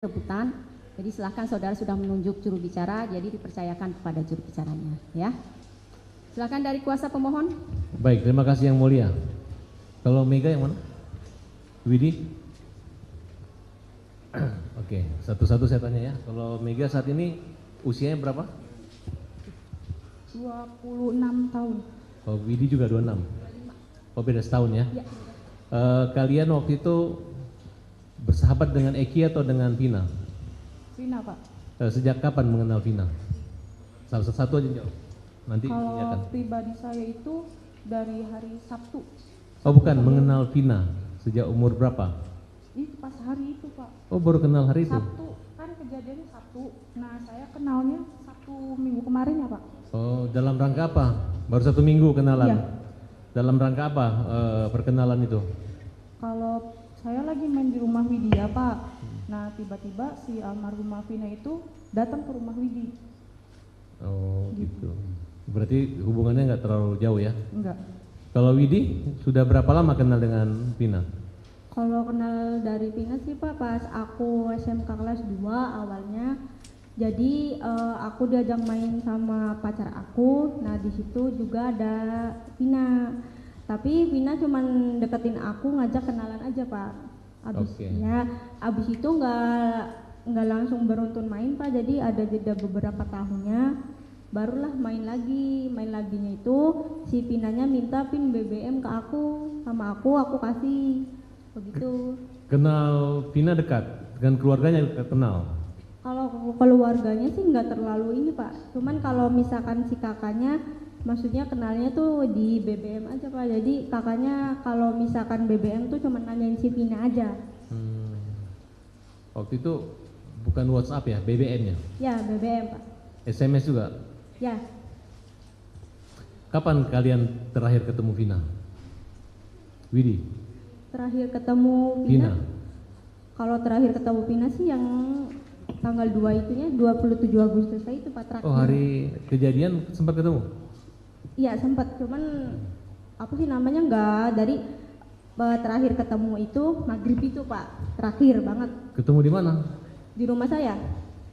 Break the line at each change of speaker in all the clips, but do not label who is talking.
rebutan. Jadi silahkan saudara sudah menunjuk juru bicara, jadi dipercayakan kepada juru bicaranya, ya. Silahkan dari kuasa pemohon.
Baik, terima kasih yang mulia. Kalau Mega yang mana? Widi? Oke, satu-satu saya tanya ya. Kalau Mega saat ini usianya berapa?
26 tahun.
Oh, Widi juga 26. Oh, beda setahun ya?
Ya.
Kalian waktu itu bersahabat dengan Eki atau dengan Vina?
Vina, Pak.
Sejak kapan mengenal Vina? Salah satu aja jawab. Nanti
Kalau
tanyakan.
pribadi saya itu dari hari Sabtu.
Oh bukan, mengenal Vina. Sejak umur berapa?
Itu pas hari itu, Pak.
Oh baru kenal hari itu?
Sabtu, kan kejadiannya Sabtu. Nah, saya kenalnya Sabtu minggu kemarin ya, Pak.
Oh dalam rangka apa? Baru 1 minggu kenalan?
Iya.
Dalam rangka apa perkenalan itu?
Kalau saya lagi main di rumah Widya, Pak. Nah, tiba-tiba si almarhumah Vina itu datang ke rumah Widi.
Oh gitu. Berarti hubungannya nggak terlalu jauh ya?
Enggak.
Kalau Widi sudah berapa lama kenal dengan Vina?
Kalau kenal dari Vina sih Pak pas aku SMK kelas 2 awalnya. Jadi aku diajak main sama pacar aku. Nah di situ juga ada Vina. Tapi Vina cuman deketin aku, ngajak kenalan aja Pak. Abis itu nggak langsung beruntun main Pak. Jadi ada jeda beberapa tahunnya. Barulah main laginya itu si Vinanya minta pin BBM ke aku, sama aku kasih begitu.
Kenal Vina dekat dengan keluarganya kenal.
Kalau keluarganya sih nggak terlalu ini Pak, cuman kalau misalkan si kakaknya maksudnya kenalnya tuh di BBM aja Pak. Jadi kakaknya kalau misalkan BBM tuh cuma nanyain si Vina aja.
Waktu itu bukan WhatsApp ya, BBM-nya?
Ya BBM Pak.
SMS juga?
Ya.
Kapan kalian terakhir ketemu Vina? Widi?
Terakhir ketemu Vina? Kalau terakhir ketemu Vina sih yang tanggal 2 itunya 27 Agustus itu Pak terakhir.
Oh hari kejadian sempat ketemu?
Iya sempat, cuman apa sih namanya nggak dari terakhir ketemu itu maghrib itu Pak, terakhir banget.
Ketemu di mana?
Di rumah saya.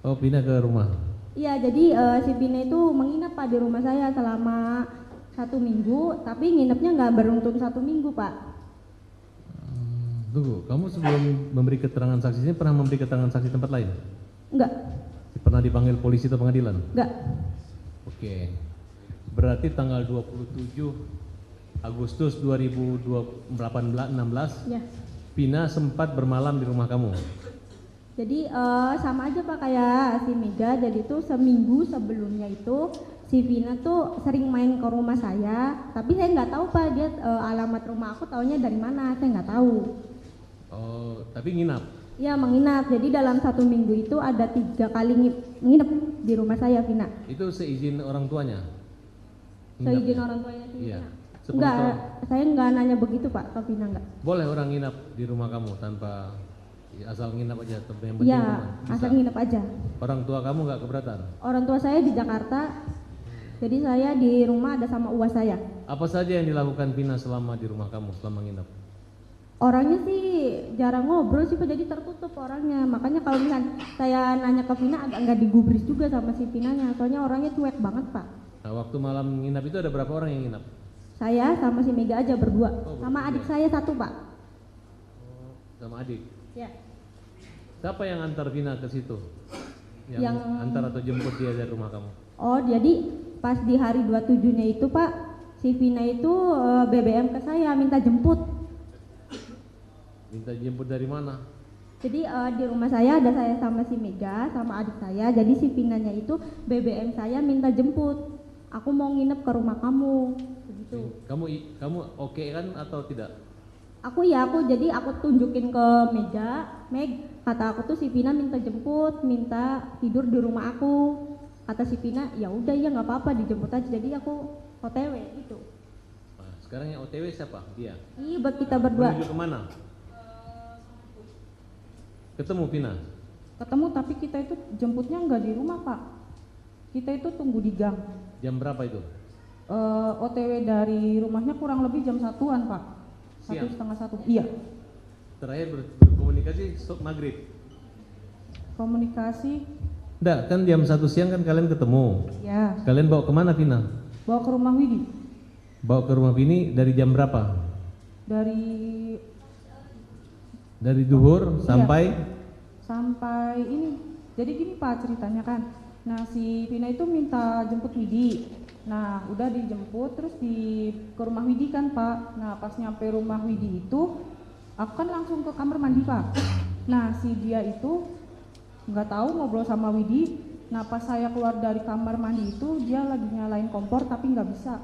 Oh pindah ke rumah?
Iya jadi si Vina itu menginap Pak di rumah saya selama 1 minggu, tapi nginepnya nggak beruntun 1 minggu Pak.
Tunggu, kamu sebelum memberi keterangan saksi ini pernah memberi keterangan saksi tempat lain?
Enggak.
Pernah dipanggil polisi atau pengadilan?
Enggak.
Oke. Berarti tanggal 27 Agustus 2016
Ya.
Vina sempat bermalam di rumah kamu?
Jadi sama aja Pak kayak si Mega. Jadi tuh seminggu sebelumnya itu si Vina tuh sering main ke rumah saya, tapi saya nggak tahu Pak dia alamat rumah aku taunya dari mana, saya nggak tahu.
Oh, tapi nginap?
Ya menginap. Jadi dalam 1 minggu itu ada 3 kali nginep di rumah saya Vina.
Itu seizin orang tuanya?
Seizin orang tuanya si
Iya.
Vina? Enggak, saya nggak nanya begitu Pak ke Vina enggak.
Boleh orang nginap di rumah kamu tanpa asal nginap aja? Yang penting
Iya,
rumah?
asal nginep aja.
Orang tua kamu nggak keberatan?
Orang tua saya di Jakarta, jadi saya di rumah ada sama uas saya.
Apa saja yang dilakukan Vina selama di rumah kamu, selama nginap?
Orangnya sih jarang ngobrol sih Pak, jadi tertutup orangnya. Makanya kalau misalnya saya nanya ke Vina agak nggak digubris juga sama si Vinanya, soalnya orangnya cuek banget Pak.
Nah, waktu malam nginap itu ada berapa orang yang nginap?
Saya sama si Mega aja berdua, sama
berdua.
adik saya 1 Pak.
Sama adik?
Ya.
Siapa yang antar Vina ke situ?
Yang
antar atau jemput dia dari rumah kamu?
Oh jadi pas di hari 27-nya itu Pak, si Vina itu BBM ke saya minta jemput.
Minta jemput dari mana?
Jadi di rumah saya ada saya sama si Mega sama adik saya. Jadi si Vinanya itu BBM saya minta jemput. Aku mau nginep ke rumah kamu, begitu.
Kamu oke kan atau tidak?
Aku jadi aku tunjukin ke Mega, Meg, kata aku tuh si Vina minta jemput, minta tidur di rumah aku. Kata si Vina, ya udah ya nggak apa-apa dijemput aja. Jadi aku OTW gitu.
Nah, sekarang yang OTW siapa? Dia?
Iya buat kita berdua.
Menuju kemana? Ketemu Vina?
Ketemu, tapi kita itu jemputnya nggak di rumah Pak. Kita itu tunggu di gang.
Jam berapa itu?
OTW dari rumahnya kurang lebih jam 1-an Pak.
Siang?
1:30. Iya.
Terakhir berkomunikasi maghrib?
Komunikasi,
Enggak, kan jam 1 siang kan kalian ketemu.
ya,
Kalian bawa kemana Vina?
bawa ke rumah Widi.
Bawa ke rumah Vini dari jam berapa?
Dari
Dari duhur sampai
sampai ini. Jadi gini Pak ceritanya kan. Nah si Vina itu minta jemput Widi. Nah udah dijemput terus ke rumah Widi kan Pak. Nah pas nyampe rumah Widi itu aku kan langsung ke kamar mandi Pak. Nah si dia itu nggak tahu ngobrol sama Widi. Nah pas saya keluar dari kamar mandi itu dia lagi nyalain kompor tapi nggak bisa.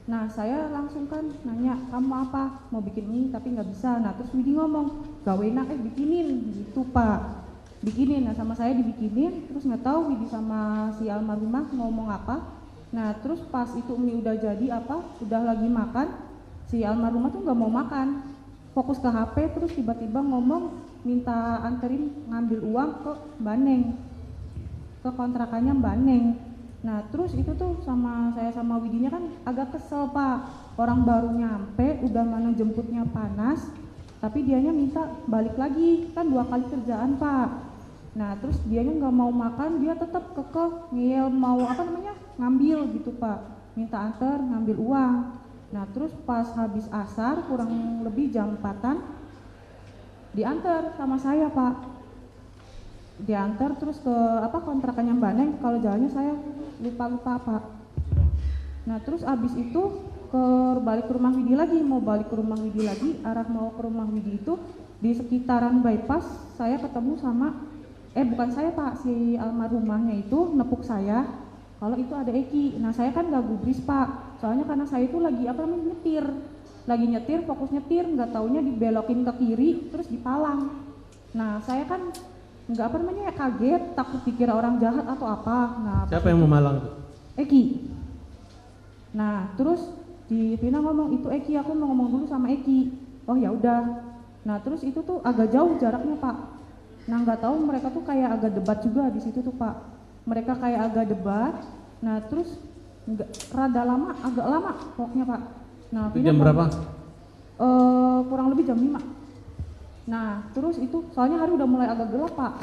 Nah saya langsung kan nanya, kamu apa? Mau bikin ini tapi nggak bisa. Nah terus Widi ngomong, gak enak bikinin gitu Pak. Bikinin, nah sama saya dibikinin. Terus nggak tahu Widi sama si almarhumah ngomong apa. Nah terus pas itu mie udah jadi udah lagi makan, si almarhumah tuh nggak mau makan, fokus ke HP. Terus tiba-tiba ngomong minta anterin ngambil uang ke Mbak Neng, ke kontrakannya Mbak Neng. Nah terus itu tuh saya sama Widinya kan agak kesel Pak, orang baru nyampe udah mana jemputnya panas tapi dianya minta balik lagi, kan 2 kali kerjaan Pak. Nah terus dianya nggak mau makan, dia tetap kekeh ngeyel mau ngambil gitu Pak, minta anter ngambil uang. Nah terus pas habis asar kurang lebih jam 4-an diantar sama saya Pak, diantar terus ke kontrakannya Mbak Neng. Kalau jalannya saya lupa Pak. Nah terus abis itu balik ke rumah Widi lagi, mau balik ke rumah Widi lagi, arah mau ke rumah Widi itu di sekitaran bypass saya ketemu sama bukan saya Pak, si almarhumahnya itu nepuk saya kalau itu ada Eki. Nah saya kan gak gubris Pak, soalnya karena saya itu lagi nyetir, fokus nyetir, nggak taunya dibelokin ke kiri terus dipalang. Nah saya kan nggak kaget, takut dikira orang jahat atau apa. Nah
siapa yang memalang?
Eki. Nah terus di Vina ngomong itu Eki, aku mau ngomong dulu sama Eki. Oh ya udah. Nah terus itu tuh agak jauh jaraknya Pak. Nah nggak tahu mereka tuh kayak agak debat juga di situ tuh Pak. Mereka kayak agak debat. Nah terus agak lama pokoknya Pak. Nah
Itu jam berapa?
Kurang lebih jam 5. Nah terus itu soalnya hari udah mulai agak gelap Pak.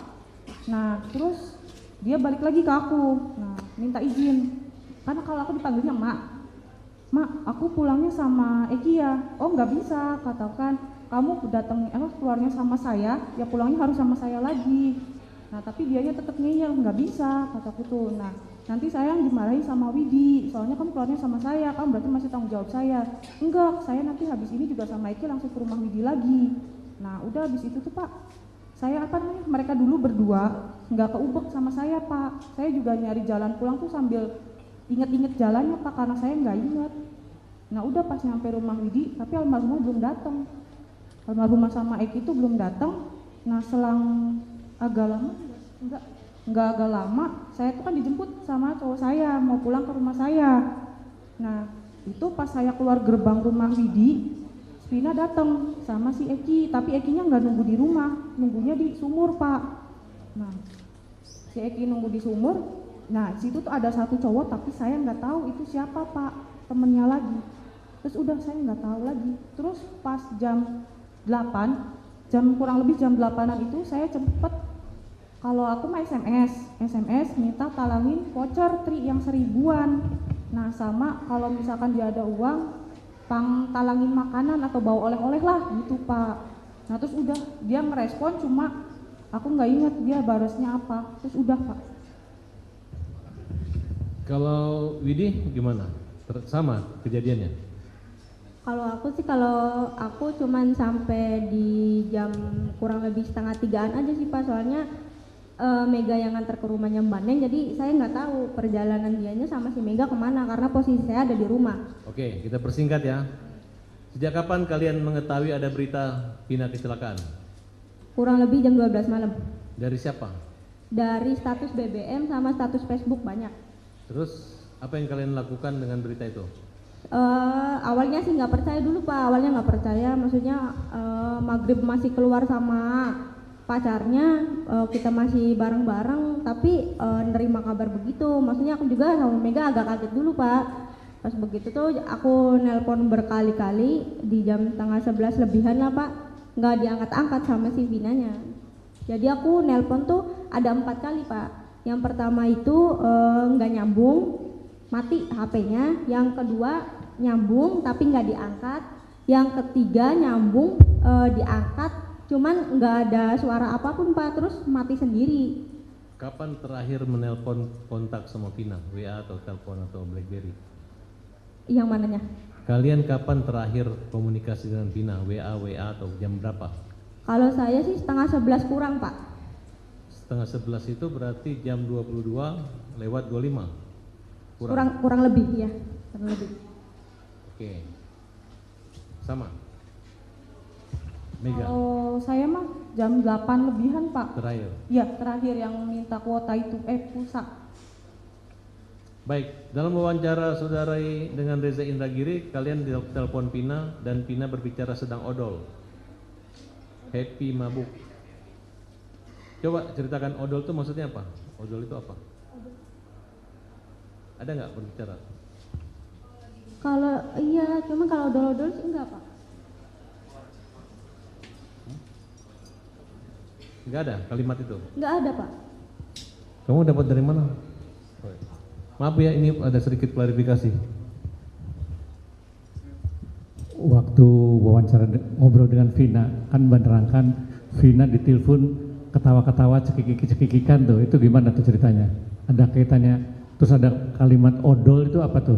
Nah terus dia balik lagi ke aku, nah minta izin, karena kalau aku dipanggilnya mak aku pulangnya sama Eki ya. Oh nggak bisa, katakan kamu keluarnya sama saya ya pulangnya harus sama saya lagi. Nah tapi dianya tetap ngeyel, nggak bisa kataku tuh. Nah nanti saya yang dimarahin sama Widi, soalnya kamu keluarnya sama saya, kamu berarti masih tanggung jawab saya. Enggak, saya nanti habis ini juga sama Eki langsung ke rumah Widi lagi. Nah udah habis itu tuh Pak, saya mereka dulu berdua nggak keubek sama saya Pak. Saya juga nyari jalan pulang tuh sambil inget-inget jalannya Pak, karena saya nggak inget. Nah udah pas nyampe rumah Widi, tapi almarhumah belum datang. Almarhumah sama Eki itu belum datang. Nah selang agak lama, nggak agak lama, saya tuh kan dijemput sama cowok saya mau pulang ke rumah saya. Nah itu pas saya keluar gerbang rumah Widi, Vina datang sama si Eki, tapi Ekinya nggak nunggu di rumah, nunggunya di sumur Pak. Nah si Eki nunggu di sumur. Nah situ tuh ada satu cowok tapi saya nggak tahu itu siapa Pak, temennya lagi. Terus udah saya nggak tahu lagi. Terus pas jam 8, kurang lebih jam 8-an itu saya cepet, kalau aku mah SMS minta talangin voucher tri yang 1000-an. Nah sama kalau misalkan dia ada uang talangin makanan atau bawa oleh-oleh lah gitu Pak. Nah terus udah dia ngerespon, cuma aku nggak inget dia balasnya apa. Terus udah Pak.
Kalau Widi gimana? Sama kejadiannya?
Kalau aku cuman sampai di jam kurang lebih 2:30-an aja sih Pak, soalnya Mega yang nganter ke rumahnya Mbak Neng, jadi saya nggak tahu perjalanan dianya sama si Mega kemana karena posisi saya ada di rumah.
Oke, kita persingkat ya. Sejak kapan kalian mengetahui ada berita Vina kecelakaan?
Kurang lebih jam 12 malam.
Dari siapa?
Dari status BBM sama status Facebook banyak.
Terus apa yang kalian lakukan dengan berita itu?
Awalnya sih nggak percaya dulu Pak, maksudnya maghrib masih keluar sama pacarnya, kita masih bareng-bareng, tapi nerima kabar begitu, maksudnya aku juga sama Mega agak kaget dulu Pak. Pas begitu tuh aku nelpon berkali-kali di jam 10:30 lebihan lah Pak, nggak diangkat-angkat sama si Vinanya. Jadi aku nelpon tuh ada 4 kali Pak. Yang pertama itu nggak nyambung, mati HP-nya. Yang kedua nyambung tapi nggak diangkat. Yang ketiga nyambung diangkat, cuman nggak ada suara apapun Pak, terus mati sendiri.
Kapan terakhir menelpon kontak sama Vina? WA atau telepon atau BlackBerry?
Yang mananya?
Kalian kapan terakhir komunikasi dengan Vina? WA atau jam berapa?
Kalau saya sih setengah 11 kurang Pak.
Setengah 11 itu berarti jam 22 lewat 25?
Kurang lebih ya, kurang lebih.
Oke. Sama? Mega?
Kalau saya mah jam 8 lebihan Pak.
Terakhir?
Ya, terakhir yang minta kuota itu, pulsa.
Baik, dalam wawancara saudara dengan Reza Indragiri, kalian telepon Vina dan Vina berbicara sedang odol. Happy mabuk. Coba ceritakan odol itu maksudnya apa? Odol itu apa? Ada nggak berbicara?
Kalau iya, cuma kalau odol-odol sih enggak Pak.
Nggak ada kalimat itu?
Enggak ada Pak.
Kamu dapat dari mana? Maaf ya, ini ada sedikit klarifikasi.
Waktu wawancara ngobrol dengan Vina, kan menerangkan Vina ditelepon ketawa-ketawa cekik-cekikikan tuh, itu gimana tuh ceritanya? Ada kaitannya, terus ada kalimat odol itu apa tuh?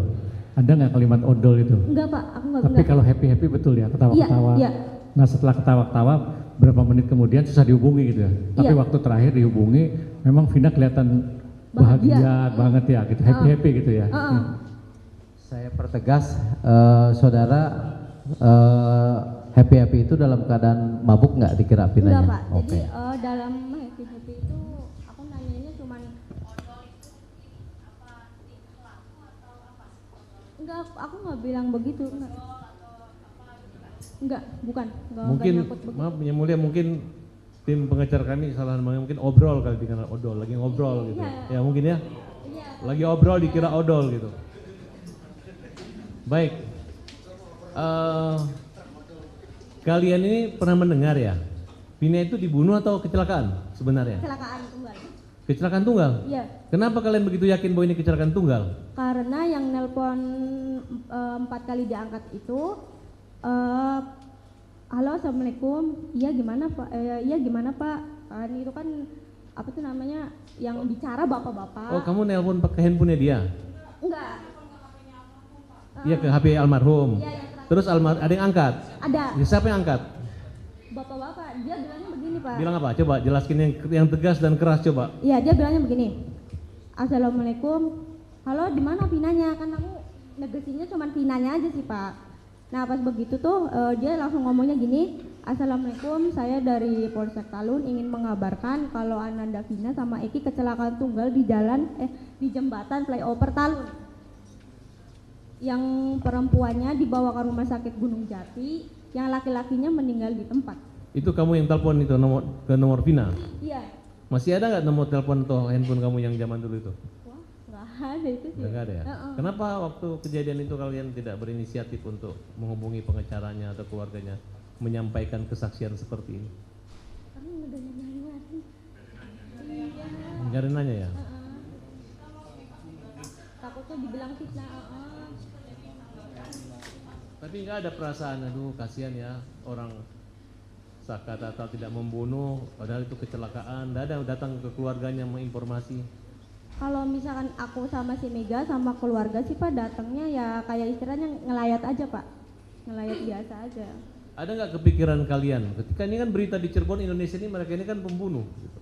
Ada nggak kalimat odol itu?
Enggak Pak, aku enggak.
Tapi kalau happy-happy betul ya, ketawa-ketawa.
Iya, iya.
Nah setelah ketawa-ketawa, berapa menit kemudian susah dihubungi gitu ya? Tapi
Iya.
waktu terakhir dihubungi, memang Vina kelihatan bahagia banget ya, gitu, happy-happy gitu ya.
Saya pertegas, saudara happy-happy itu dalam keadaan mabuk nggak dikira
Enggak
Vinanya?
Pak,
Oke.
jadi dalam happy-happy itu aku nanyanya cuman enggak, aku nggak bilang begitu, enggak, bukan, enggak
Mungkin,
nyangkut begitu.
maaf Yang Mulia, mungkin tim pengecar kami salah namanya, mungkin obrol kali dikira odol, lagi ngobrol gitu.
Iya.
Ya mungkin ya,
Iya.
lagi obrol dikira odol gitu. Baik. Kalian ini pernah mendengar ya, Vina itu dibunuh atau kecelakaan sebenarnya?
Kecelakaan tunggal.
Kecelakaan tunggal?
Iya.
Kenapa kalian begitu yakin bahwa ini kecelakaan tunggal?
Karena yang nelpon 4 kali diangkat itu, halo assalamualaikum, iya gimana Pak, iya gimana Pak, kan itu kan apa tuh namanya yang bicara bapak-bapak.
Oh, kamu nelpon pakai handphonenya dia?
Enggak.
Iya, ke HP almarhum.
Iya, yang terakhir.
Terus ada yang angkat?
Ada
Ya, siapa yang angkat?
bapak-bapak, dia bilangnya begini Pak.
Bilang apa? Coba jelaskin yang tegas dan keras coba.
Iya, dia bilangnya begini, assalamualaikum, halo di mana Vinanya, kan aku negesinya cuma Vinanya aja sih Pak. Nah pas begitu tuh dia langsung ngomongnya gini, assalamualaikum, saya dari Polsek Talun ingin mengabarkan kalau Ananda Vina sama Eki kecelakaan tunggal di di jembatan flyover Talun. Yang perempuannya dibawa ke rumah sakit Gunung Jati, yang laki-lakinya meninggal di tempat.
Itu kamu yang telepon itu ke nomor Vina?
Iya.
Masih ada nggak nomor telepon atau handphone kamu yang zaman dulu itu?
Wah, nggak ada itu sih.
Nggak ada ya? Kenapa waktu kejadian itu kalian tidak berinisiatif untuk menghubungi pengacaranya atau keluarganya, menyampaikan kesaksian seperti ini?
Karena udah nyari-nyari. Iya.
Nggak ada nanya ya?
Takutnya dibilang fitnah.
Tapi nggak ada perasaan, aduh kasihan ya orang sakat atau tidak membunuh, padahal itu kecelakaan. Nggak ada datang ke keluarganya menginformasi.
Kalau misalkan aku sama si Mega sama keluarga sih Pak datangnya ya kayak istilahnya ngelayat aja Pak, ngelayat biasa aja.
Ada nggak kepikiran kalian, ketika ini kan berita di Cirebon Indonesia ini mereka ini kan pembunuh, gitu.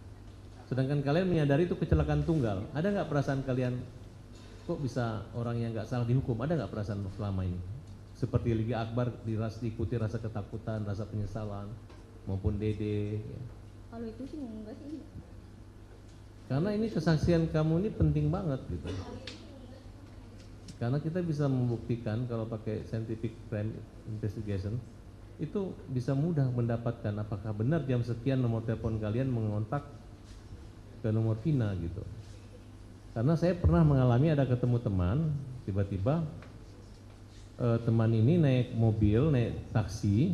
Sedangkan kalian menyadari itu kecelakaan tunggal, ada nggak perasaan kalian, kok bisa orang yang nggak salah dihukum? Ada nggak perasaan selama ini? Seperti Liga Akbar diikuti rasa ketakutan, rasa penyesalan, maupun Dede. Ya.
Kalau itu sih enggak sih.
Karena ini kesaksian kamu ini penting banget gitu. Karena kita bisa membuktikan kalau pakai scientific crime investigation itu bisa mudah mendapatkan apakah benar jam sekian nomor telepon kalian mengontak ke nomor Vina gitu. Karena saya pernah mengalami ada ketemu teman, tiba-tiba teman ini naik mobil, naik taksi,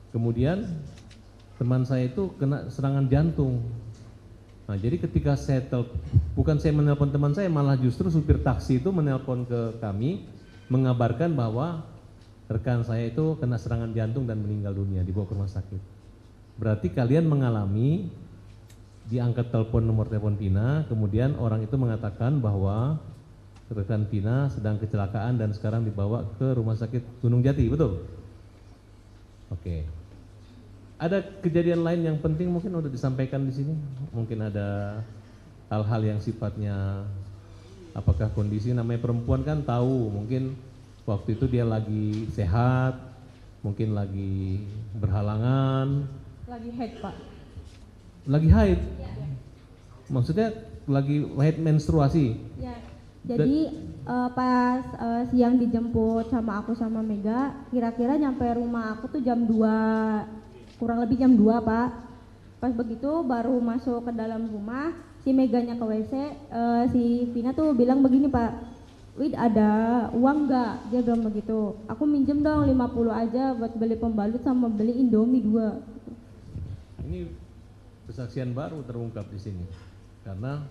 kemudian teman saya itu kena serangan jantung. Nah, jadi ketika bukan saya menelpon teman saya, malah justru supir taksi itu menelpon ke kami mengabarkan bahwa rekan saya itu kena serangan jantung dan meninggal dunia, dibawa ke rumah sakit. Berarti kalian mengalami diangkat telepon nomor telepon Pina, kemudian orang itu mengatakan bahwa rekan Pina sedang kecelakaan dan sekarang dibawa ke rumah sakit Gunung Jati, betul? Oke. Ada kejadian lain yang penting mungkin udah disampaikan di sini? Mungkin ada hal-hal yang sifatnya apakah kondisi, namanya perempuan kan tahu, mungkin waktu itu dia lagi sehat, mungkin lagi berhalangan.
Lagi haid, Pak.
Lagi haid? Maksudnya lagi haid menstruasi?
Ya. Jadi pas siang dijemput sama aku sama Mega, kira-kira nyampe rumah aku tuh jam 2, kurang lebih jam 2, Pak. Pas begitu baru masuk ke dalam rumah, si Meganya ke WC, si Vina tuh bilang begini, Pak, Wid ada uang nggak? Dia bilang begitu. Aku minjem dong 50 aja buat beli pembalut sama beli Indomie 2.
Ini kesaksian baru terungkap di sini, karena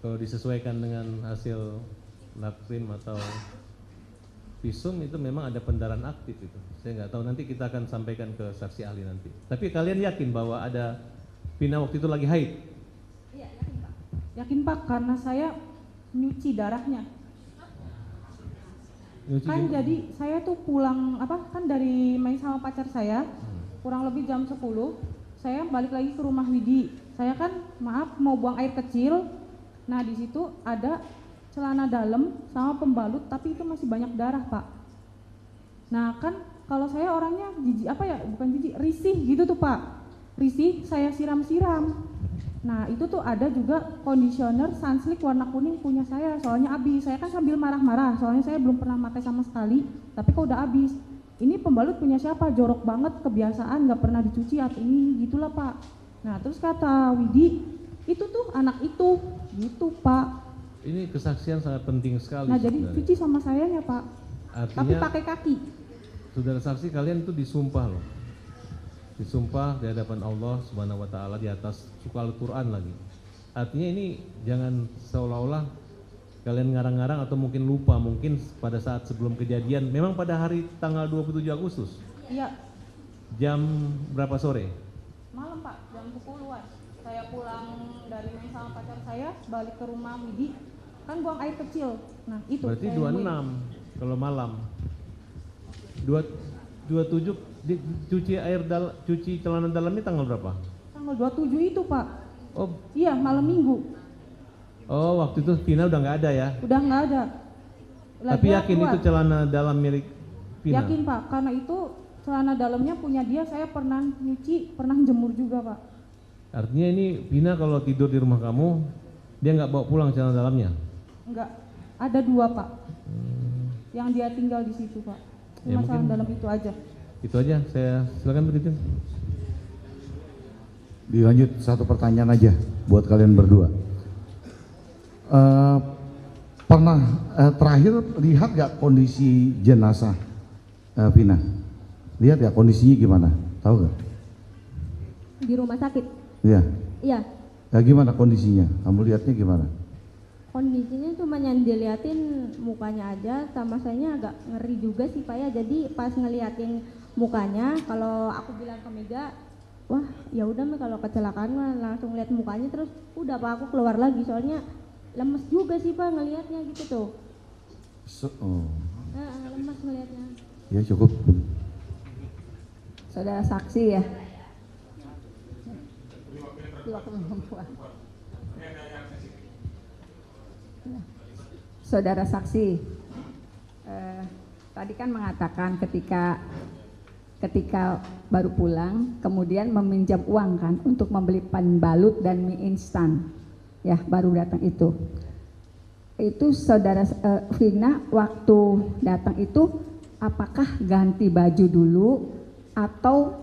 kalau disesuaikan dengan hasil lab cream atau visum itu memang ada pendarahan aktif itu. Saya nggak tahu, nanti kita akan sampaikan ke saksi ahli nanti. Tapi kalian yakin bahwa ada Pina waktu itu lagi haid?
Iya, yakin, Pak. Yakin, Pak, karena saya nyuci darahnya.
Nyuci
Kan
juga?
jadi saya tuh pulang kan dari main sama pacar saya, kurang lebih jam 10, saya balik lagi ke rumah Widi. Saya kan maaf mau buang air kecil. Nah, di situ ada celana dalam sama pembalut, tapi itu masih banyak darah, Pak. Nah, kan kalau saya orangnya risih gitu tuh, Pak. Risih, saya siram-siram. Nah, itu tuh ada juga conditioner Sunsilk warna kuning punya saya, soalnya habis. Saya kan sambil marah-marah, soalnya saya belum pernah pakai sama sekali, tapi kok udah habis. Ini pembalut punya siapa? Jorok banget, kebiasaan, nggak pernah dicuci atau ini, gitulah, Pak. Nah, terus kata Widi, itu tuh anak itu, gitu, Pak.
Ini kesaksian sangat penting sekali.
Nah, jadi
sebenarnya.
cuci sama sayanya, Pak.
Artinya,
Tapi pakai kaki.
saudara saksi, kalian itu disumpah loh. Disumpah di hadapan Allah Subhanahu wa taala di atas suku Al-Qur'an lagi. Artinya ini jangan seolah-olah kalian ngarang-ngarang atau mungkin lupa, mungkin pada saat sebelum kejadian, memang pada hari tanggal 27 Agustus.
Iya,
Jam berapa sore?
malam, Pak, jam 10-an. Saya pulang dari main sama pacar saya, balik ke rumah Widi, kan buang air kecil. Nah, itu.
Berarti
saya
26 kalau malam. 27 cuci celana dalamnya tanggal berapa?
Tanggal 27 itu, Pak.
Oh,
Iya, malam Minggu.
waktu itu Pina udah nggak ada ya?
Udah nggak ada.
Tapi
Dia
yakin
keluar.
itu celana dalam milik Pina?
Yakin, Pak, karena itu celana dalamnya punya dia, saya pernah nyuci, pernah jemur juga, Pak.
Artinya ini Pina kalau tidur di rumah kamu, dia nggak bawa pulang celana dalamnya?
Enggak, ada 2, Pak. Yang dia tinggal di situ, Pak.
Ya,
Cuma celana
mungkin-
dalam itu aja.
Itu aja, saya silakan begitu.
Dilanjut satu pertanyaan aja buat kalian berdua. Pernah terakhir lihat gak kondisi jenazah Vina? Lihat ya kondisinya gimana? Tahu gak?
Di rumah sakit.
Iya.
Iya.
Ya, gimana kondisinya? Kamu lihatnya gimana?
Kondisinya cuma yang diliatin mukanya aja, sama sayanya agak ngeri juga sih, Pak, ya. Jadi pas ngeliatin mukanya, kalau aku bilang ke Mega, wah ya udah Mi, kalau kecelakaan mah langsung lihat mukanya, terus udah Pak aku keluar lagi, soalnya lemes juga sih, Pak, ngelihatnya gitu tuh. Lemes ngelihatnya.
Ya cukup.
Saudara saksi ya. Saudara saksi, tadi kan mengatakan ketika baru pulang, kemudian meminjam uang kan untuk membeli pembalut dan mie instan, ya baru datang itu. Itu saudara Vina waktu datang itu apakah ganti baju dulu atau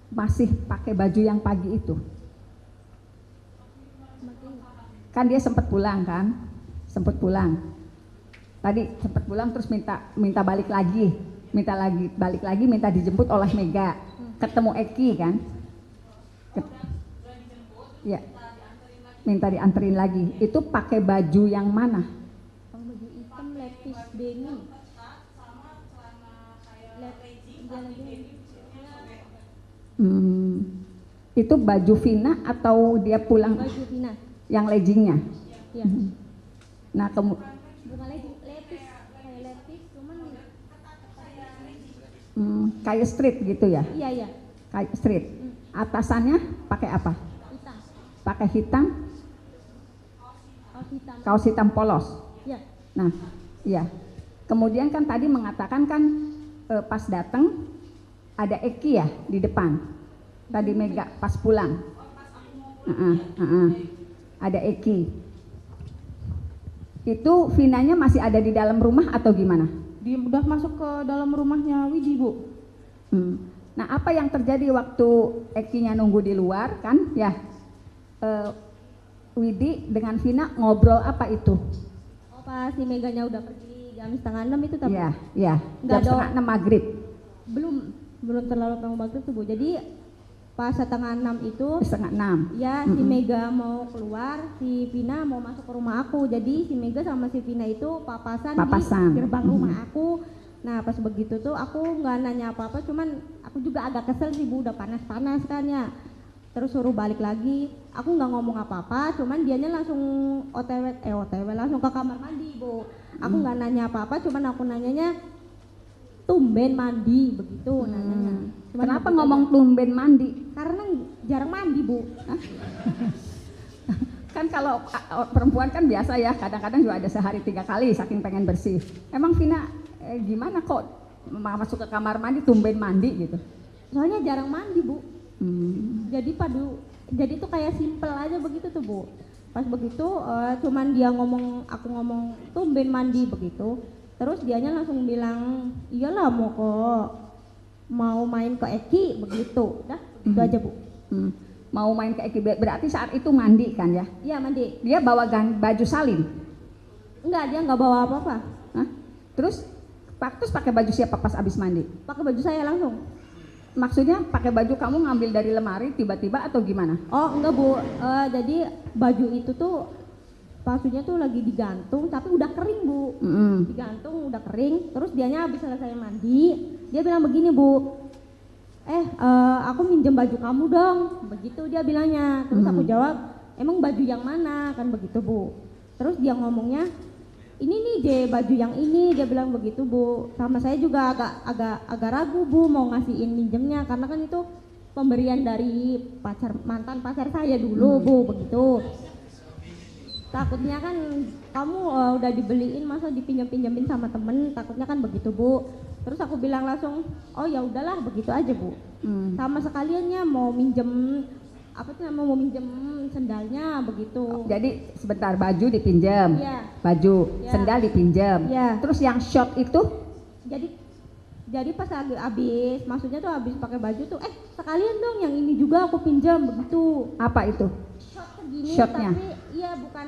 masih pakai baju yang pagi itu? Kan dia sempat pulang kan? Sempat pulang. Tadi sempat pulang terus minta balik lagi, balik lagi minta dijemput oleh Mega. Ketemu Eki kan? Ya. minta dianterin lagi. Itu pakai baju yang mana?
Oh, baju hitam lepis Denny.
Itu baju Vina atau dia pulang
Baju Vina.
yang leggingnya?
Ya.
Nah,
Bukan lepis, kayak lepis, cuman
kayak street gitu ya?
iya.
Kayak street. Atasannya pakai apa?
Hitam.
Pakai hitam,
Oh, hitam.
kaos hitam polos.
Ya.
Nah, iya. Kemudian kan tadi mengatakan kan pas datang ada Eki ya di depan. Tadi Mega pas pulang. Ada Eki. Itu Vinanya masih ada di dalam rumah atau gimana?
Dia udah masuk ke dalam rumahnya Widi, Bu.
Nah, apa yang terjadi waktu Ekinya nunggu di luar kan? Ya, Widi dengan Vina ngobrol apa itu?
Oh, pas si Meganya udah pergi jam 5:30 itu tapi
Iya.
Nggak
Jam
ada-
5:30 maghrib.
belum terlalu terlalu bagus tuh Bu. Jadi pas 5:30 itu
5:30.
ya si Mega mau keluar, si Vina mau masuk ke rumah aku. Jadi si Mega sama si Vina itu papasan.
Papasan.
Di gerbang rumah aku. Nah pas begitu tuh aku nggak nanya apa-apa, cuman aku juga agak kesel sih Bu, udah panas-panas kan ya. Terus suruh balik lagi, aku nggak ngomong apa-apa, cuman dianya langsung OTW langsung ke kamar mandi Bu. Aku nggak nanya apa-apa, cuman aku nanyanya tumben mandi begitu nanyanya. Cuman
Kenapa
begitu
ngomong
aja.
tumben mandi?
Karena jarang mandi Bu.
Kan kalau perempuan kan biasa ya, kadang-kadang juga ada sehari 3 kali saking pengen bersih. Emang Vina gimana kok masuk ke kamar mandi tumben mandi gitu?
Soalnya jarang mandi Bu.
Hmm.
Jadi tuh kayak simple aja begitu tuh Bu. Pas begitu cuman dia ngomong, aku ngomong tumben mandi begitu. Terus dianya langsung bilang iyalah mau main ke Eki begitu. Dah itu aja Bu.
Mau main ke Eki, berarti saat itu mandi kan ya?
Iya mandi.
Dia bawa baju salin?
Enggak, dia nggak bawa apa-apa.
Hah? Terus pakai baju siapa pas abis mandi?
Pakai baju saya langsung.
Maksudnya pakai baju kamu ngambil dari lemari tiba-tiba atau gimana?
Oh enggak Bu, jadi baju itu tuh maksudnya tuh lagi digantung tapi udah kering Bu. Digantung udah kering, terus dianya habis selesai mandi, dia bilang begini Bu, aku minjem baju kamu dong, begitu dia bilangnya. Terus aku jawab, emang baju yang mana, kan begitu Bu. Terus dia ngomongnya, ini nih baju yang ini, dia bilang begitu Bu. Sama saya juga agak ragu Bu mau ngasihin minjemnya, karena kan itu pemberian dari mantan pacar saya dulu Bu, begitu. Takutnya kan kamu udah dibeliin masa dipinjam-pinjamin sama temen, takutnya kan begitu Bu. Terus aku bilang langsung, oh ya udahlah begitu aja Bu. Sama sekaliannya mau minjem mau minjem sendalnya begitu.
Jadi sebentar, baju dipinjam,
Iya.
baju,
Iya.
sendal dipinjam.
Iya.
Terus yang short itu?
Jadi pas habis maksudnya tuh habis pakai baju tuh sekalian dong yang ini juga aku pinjam begitu.
Apa itu?
Short segini
Shortnya?
tapi iya bukan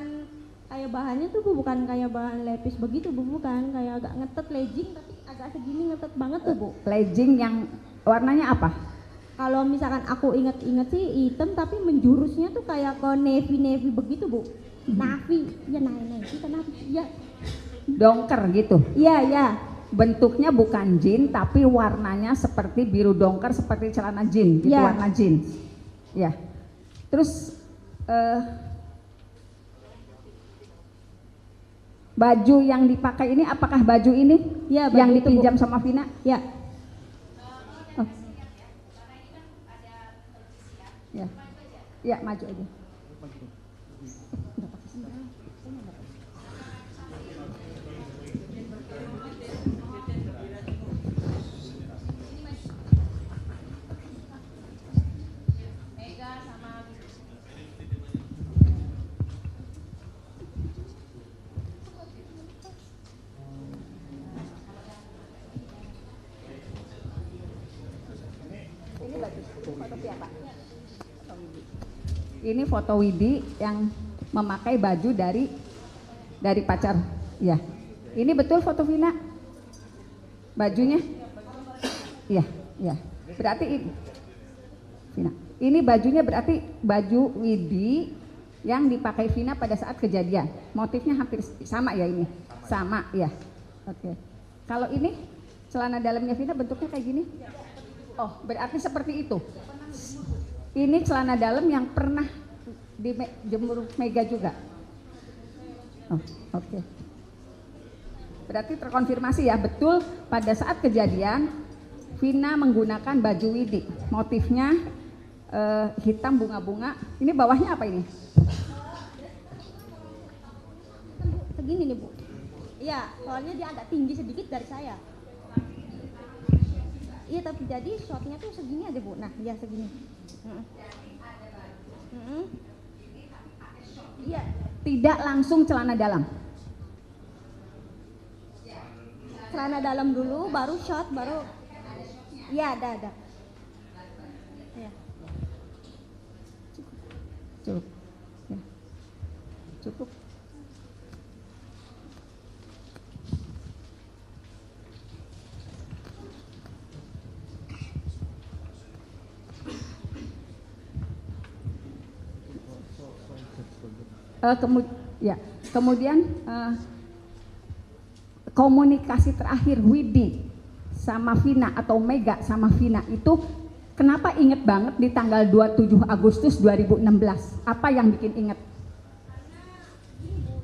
kayak bahannya tuh Bu, bukan kayak bahan lepis begitu Bu, bukan kayak agak ngetet legging tapi agak segini ngetet banget tuh Bu.
Legging yang warnanya apa?
Kalau misalkan aku inget sih hitam tapi menjurusnya tuh kayak ke navy begitu Bu. Navy, ya navy kan navy, ya.
Dongker gitu.
Iya.
Bentuknya bukan jean tapi warnanya seperti biru dongker seperti celana jean gitu,
Ya.
warna jean. Ya. Terus baju yang dipakai ini apakah baju ini
Ya, baju
yang
itu, Bu.
dipinjam sama Vina?
Ya.
Oh. Ya. Ya, maju aja. Ini foto Widi yang memakai baju dari pacar. Ya. Ini betul foto Vina? Bajunya? Iya. Berarti Vina. Ini bajunya berarti baju Widi yang dipakai Vina pada saat kejadian. Motifnya hampir sama ya ini? Sama ya. Oke. Kalau ini celana dalamnya Vina bentuknya kayak gini? Oh, berarti seperti itu. Ini celana dalam yang pernah dijemur Mega juga. Oh, oke. Berarti terkonfirmasi ya, betul pada saat kejadian Vina menggunakan baju Widi. Motifnya hitam bunga-bunga. Ini bawahnya apa ini?
Segini nih Bu. Iya, soalnya dia agak tinggi sedikit dari saya. Iya, tapi jadi shotnya tuh segini aja Bu. Nah, ya segini. Iya.
Tidak langsung celana dalam.
Celana dalam dulu, baru shot, baru. Iya, ada. Ya.
Cukup. Ya. Cukup. Kemudian komunikasi terakhir Widi sama Vina atau Mega sama Vina itu kenapa inget banget di tanggal 27 Agustus 2016? Apa yang bikin inget?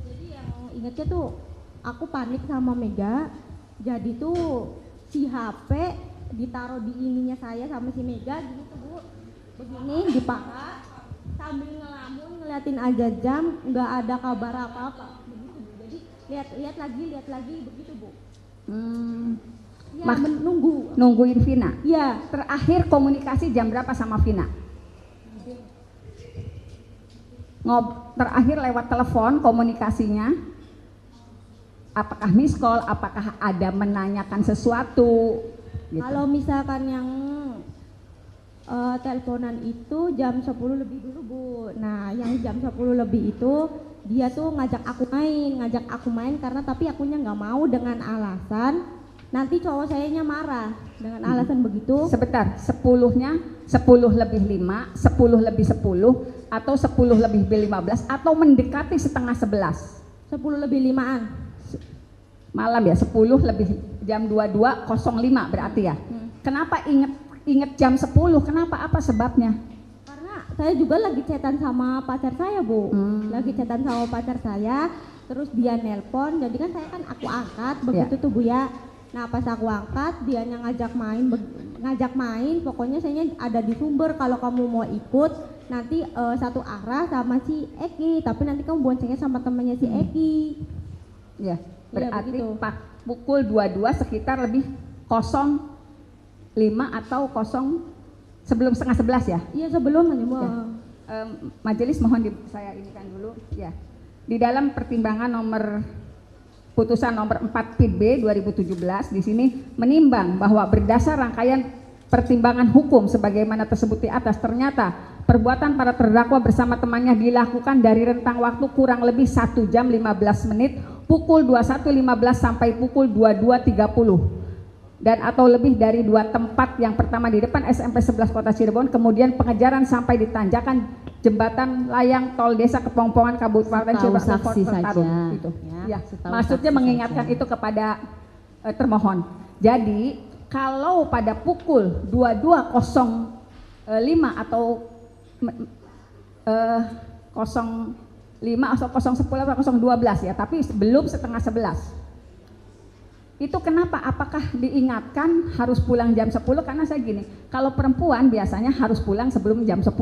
Jadi yang ingetnya tuh aku panik sama Mega, jadi tuh si HP ditaruh di ininya saya sama si Mega gitu Bu, begini di paha sambil ngelamun ngeliatin aja jam, nggak ada kabar apa-apa begitu Bu. Jadi lihat lagi begitu Bu. Ya,
Nungguin Vina.
Ya.
Terakhir komunikasi jam berapa sama Vina? Terakhir lewat telepon komunikasinya. Apakah miss call? Apakah ada menanyakan sesuatu? Gitu.
Kalau misalkan yang teleponan itu jam 10 lebih dulu Bu. Nah, yang jam 10 lebih itu dia tuh ngajak aku main karena tapi akunya nggak mau dengan alasan nanti cowok sayanya marah dengan alasan begitu.
Sebentar, 10-nya 10 lebih 5, 10 lebih 10 atau 10 lebih 15 atau mendekati setengah 11.
10 lebih 5-an.
Malam ya, 10 lebih jam 22.05 berarti ya. Kenapa inget jam 10? Kenapa? Apa sebabnya?
Karena saya juga lagi chatan sama pacar saya Bu. Lagi chatan sama pacar saya, terus dia nelpon, jadi kan saya kan aku angkat begitu tuh Bu ya. Nah pas aku angkat, dianya ngajak main, pokoknya saya ada di Sumber, kalau kamu mau ikut nanti satu arah sama si Eki, tapi nanti kamu boncengnya sama temannya si Eki.
Ya, berarti
begitu.
Pukul 22 sekitar lebih 05 atau sebelum setengah 11 ya?
Iya sebelum aja Bu.
Ya. Majelis mohon saya inikan dulu ya. Di dalam pertimbangan putusan nomor 4 PIB 2017 di sini menimbang bahwa berdasar rangkaian pertimbangan hukum sebagaimana tersebut di atas, ternyata perbuatan para terdakwa bersama temannya dilakukan dari rentang waktu kurang lebih 1 jam 15 menit pukul 21.15 sampai pukul 22.30 dan atau lebih dari 2 tempat, yang pertama di depan SMP 11 Kota Cirebon, kemudian pengejaran sampai di tanjakan jembatan layang tol desa Kepongpongan Kabupaten Cirebon
saksi saja
itu. Ya, maksudnya mengingatkan itu kepada termohon. Jadi kalau pada pukul 22.05 atau 05 atau 010 atau 012 ya, tapi belum setengah 11. Itu kenapa? Apakah diingatkan harus pulang jam 10? Karena saya gini, kalau perempuan biasanya harus pulang sebelum jam 10.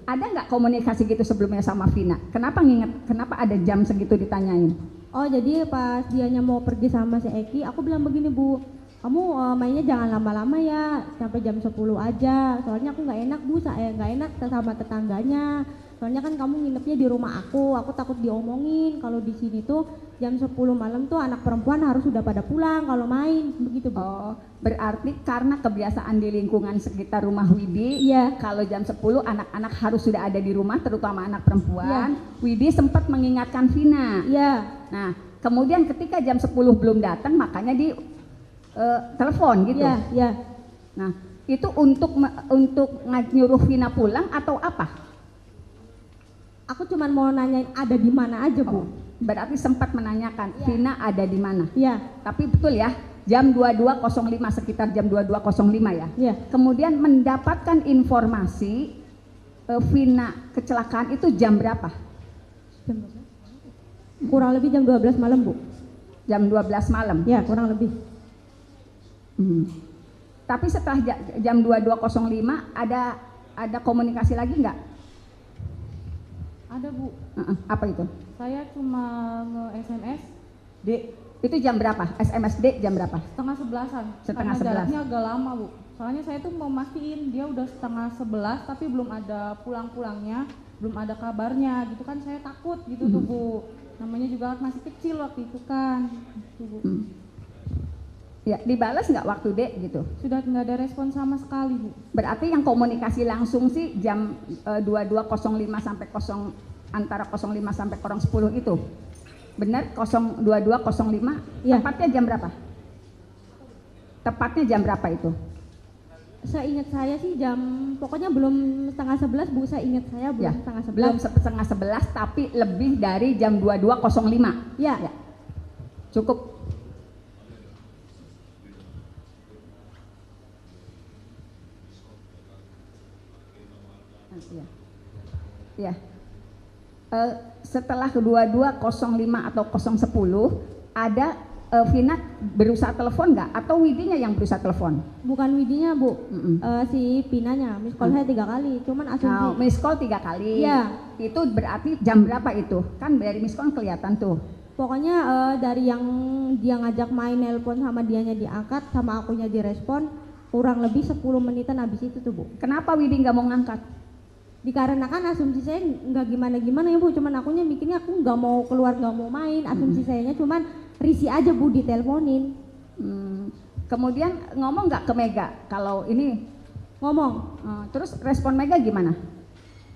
Ada nggak komunikasi gitu sebelumnya sama Vina? Kenapa nginget? Kenapa ada jam segitu ditanyain?
Oh jadi pas dianya mau pergi sama si Eki, aku bilang begini Bu, kamu mainnya jangan lama-lama ya, sampai jam 10 aja. Soalnya aku nggak enak Bu, saya nggak enak sama tetangganya. Soalnya kan kamu nginepnya di rumah aku takut diomongin. Kalau di sini tuh jam 10 malam tuh anak perempuan harus sudah pada pulang kalau main, begitu Bu.
Oh, berarti karena kebiasaan di lingkungan sekitar rumah Widi,
Iya.
kalau jam 10 anak-anak harus sudah ada di rumah, terutama anak perempuan.
Iya.
Widi sempat mengingatkan Vina.
Iya.
Nah, kemudian ketika jam 10 belum datang, makanya di telepon gitu.
Iya, iya.
Nah, itu untuk nyuruh Vina pulang atau apa?
Aku cuman mau nanyain ada di mana aja, Bu.
Berarti sempat menanyakan
Iya.
Vina ada di mana.
Iya,
Tapi betul ya, jam 22.05 sekitar jam 22.05 ya.
iya.
Kemudian mendapatkan informasi Vina kecelakaan itu jam berapa?
Jam berapa? Kurang lebih jam 12 malam, Bu.
Jam 12 malam.
Ya, kurang lebih.
Hmm. Tapi setelah jam 22.05 ada komunikasi lagi nggak?
Ada Bu,
Apa itu?
saya cuma nge-SMS Dek,
Itu jam berapa? SMSD jam berapa?
setengah sebelasan.
Setengah
Karena
11.
jaraknya agak lama Bu. Soalnya saya tuh mau mastiin dia udah setengah 11 tapi belum ada pulang-pulangnya, belum ada kabarnya gitu kan, saya takut gitu tuh Bu. Namanya juga masih kecil waktu itu kan. Gitu, Bu.
Ya, dibalas nggak waktu dek gitu?
Sudah nggak ada respon sama sekali Bu.
Berarti yang komunikasi langsung sih jam 22.05 sampai antara 05 sampai 10 itu. Benar 22.05?
Iya.
Tepatnya jam berapa? Tepatnya jam berapa itu?
Seingat saya sih pokoknya belum setengah 11, Bu. Saya ingat saya belum
Ya,
setengah 11.
belum setengah 11 tapi lebih dari jam 22.05.
Ya.
Ya. Cukup. Ya. Ya. Setelah 22.05 atau 010 ada Vina berusaha telepon nggak atau Widinya yang berusaha telepon?
Bukan Widinya, Bu.
Mm-mm.
Si Pinanya. Miss call saya 3 kali. Cuman asumsi.
Miss call 3 kali.
Iya.
Itu berarti jam berapa itu? Kan dari miss call kelihatan tuh.
Pokoknya dari yang dia ngajak main nelpon sama dianya diangkat, sama akunya direspon, kurang lebih 10 menitan habis itu tuh, Bu.
Kenapa Widi nggak mau ngangkat?
Dikarenakan asumsi saya nggak gimana-gimana ya, Bu. Cuman akunya mikirnya aku nggak mau keluar, nggak mau main. Asumsi sayanya cuman risih aja, Bu, diteleponin.
Kemudian ngomong nggak ke Mega kalau ini?
Ngomong.
Terus respon Mega gimana?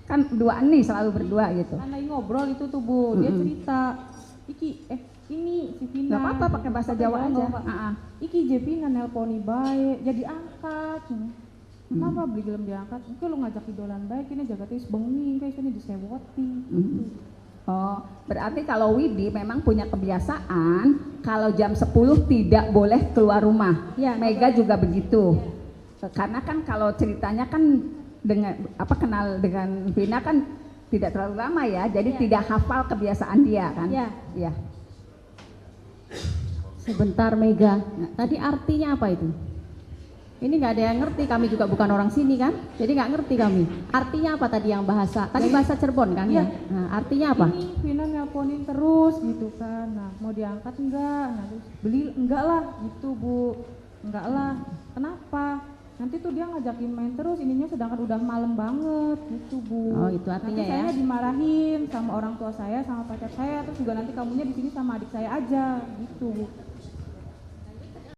Kan berduaan nih, selalu berdua gitu.
Kan lagi ngobrol itu tuh Bu, dia cerita, ini si Vina.
Nggak apa-apa pakai bahasa Jawa aja.
Iki je Vina nelponi baik, jadi angkat. Kenapa beli gelem diangkat? Itu lu ngajak idolan baik, ini jaga tis bengi, kayak ini disewoti.
Oh, berarti kalau Widi memang punya kebiasaan kalau jam 10 tidak boleh keluar rumah.
Ya,
Mega juga begitu. Karena kan kalau ceritanya kan dengan kenal dengan Vina kan tidak terlalu lama ya, jadi tidak hafal kebiasaan dia kan.
Ya.
Iya.
Sebentar Mega, tadi artinya apa itu? Ini nggak ada yang ngerti, kami juga bukan orang sini kan, jadi nggak ngerti kami. Artinya apa tadi yang bahasa? Tadi bahasa Cirebon kan ya? Nah, artinya apa?
Ini Vina nelponin terus gitu kan, nah mau diangkat enggak, nah terus beli enggak lah gitu Bu, enggak lah, kenapa? Nanti tuh dia ngajakin main terus, ininya sedangkan udah malam banget gitu Bu.
Oh, itu artinya
nanti
ya?
saya dimarahin sama orang tua saya, sama pacar saya, terus juga nanti kamunya di sini sama adik saya aja gitu Bu.